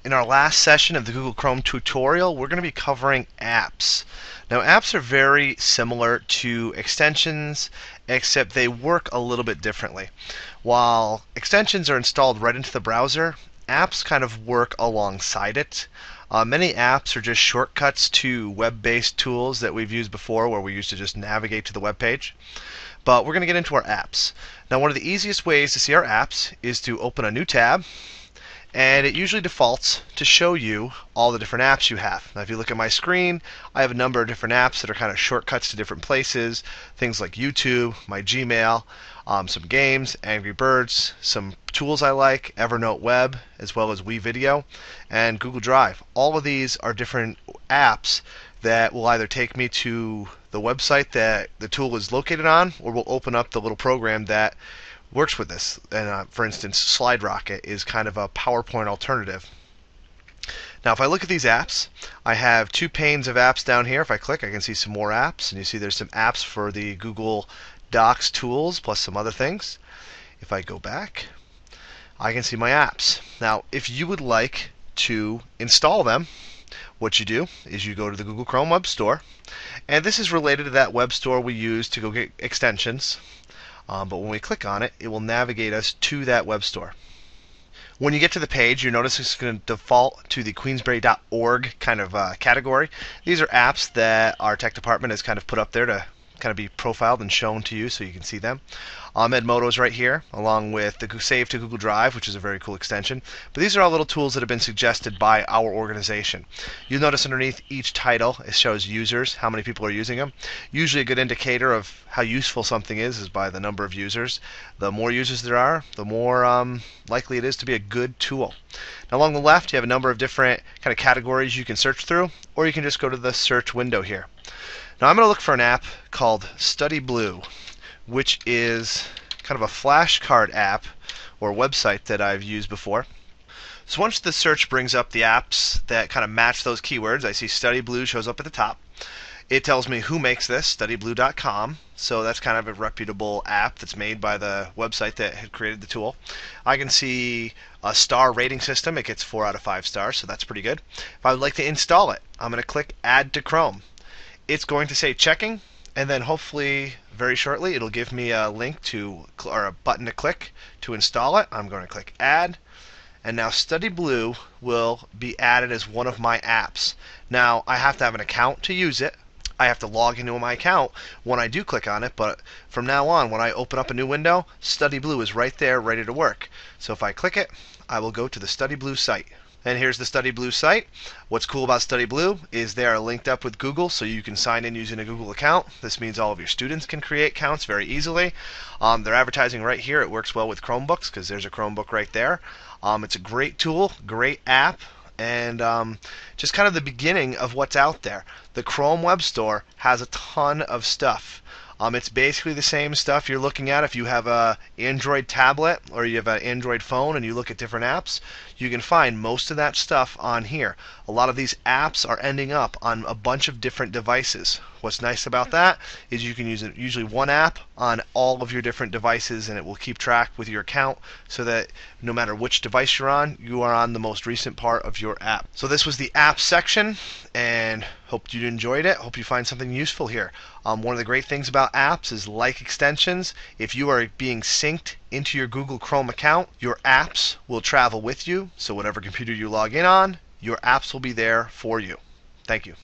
In our last session of the Google Chrome tutorial, we're going to be covering apps. Now, apps are very similar to extensions, except they work a little bit differently. While extensions are installed right into the browser, apps kind of work alongside it. Many apps are just shortcuts to web-based tools that we've used before, where we used to just navigate to the web page. But we're going to get into our apps. Now, one of the easiest ways to see our apps is to open a new tab, and it usually defaults to show you all the different apps you have. Now, if you look at my screen, I have a number of different apps that are kind of shortcuts to different places. Things like YouTube, my Gmail, some games, Angry Birds, some tools I like, Evernote Web, as well as WeVideo, and Google Drive. All of these are different apps that will either take me to the website that the tool is located on, or will open up the little program that works with this. And for instance, SlideRocket is kind of a PowerPoint alternative. Now, if I look at these apps, I have two panes of apps down here. If I click, I can see some more apps, and you see there's some apps for the Google Docs tools, plus some other things. If I go back, I can see my apps. Now, if you would like to install them, what you do is you go to the Google Chrome Web Store, and this is related to that web store we use to go get extensions. But when we click on it, it will navigate us to that web store. When you get to the page, you notice it's going to default to the Queensberry.org kind of category. These are apps that our tech department has kind of put up there to kind of be profiled and shown to you so you can see them. Edmodo is right here, along with the Save to Google Drive, which is a very cool extension. But these are all little tools that have been suggested by our organization. You'll notice underneath each title, it shows users, how many people are using them. Usually a good indicator of how useful something is by the number of users. The more users there are, the more likely it is to be a good tool. Now, along the left, you have a number of different kind of categories you can search through, or you can just go to the search window here. Now, I'm going to look for an app called StudyBlue, which is kind of a flashcard app or website that I've used before. So once the search brings up the apps that kind of match those keywords, I see StudyBlue shows up at the top. It tells me who makes this, studyblue.com. So that's kind of a reputable app that's made by the website that had created the tool. I can see a star rating system. It gets 4 out of 5 stars, so that's pretty good. If I would like to install it, I'm going to click Add to Chrome. It's going to say checking, and then hopefully very shortly it'll give me a link to, or a button to click to install it. I'm going to click Add, and now StudyBlue will be added as one of my apps. Now, I have to have an account to use it. I have to log into my account when I do click on it, but from now on, when I open up a new window, StudyBlue is right there ready to work. So if I click it, I will go to the StudyBlue site. And here's the StudyBlue site. What's cool about StudyBlue is they are linked up with Google, so you can sign in using a Google account. This means all of your students can create accounts very easily. They're advertising right here. It works well with Chromebooks because there's a Chromebook right there. It's a great tool, great app, and just kind of the beginning of what's out there. The Chrome Web Store has a ton of stuff. It's basically the same stuff you're looking at if you have an Android tablet or you have an Android phone and you look at different apps. You can find most of that stuff on here. A lot of these apps are ending up on a bunch of different devices. What's nice about that is you can use usually one app on all of your different devices, and it will keep track with your account so that no matter which device you're on, you are on the most recent part of your app. So this was the app section, and hope you enjoyed it. Hope you find something useful here. One of the great things about apps is, like extensions, if you are being synced into your Google Chrome account, your apps will travel with you. So whatever computer you log in on, your apps will be there for you. Thank you.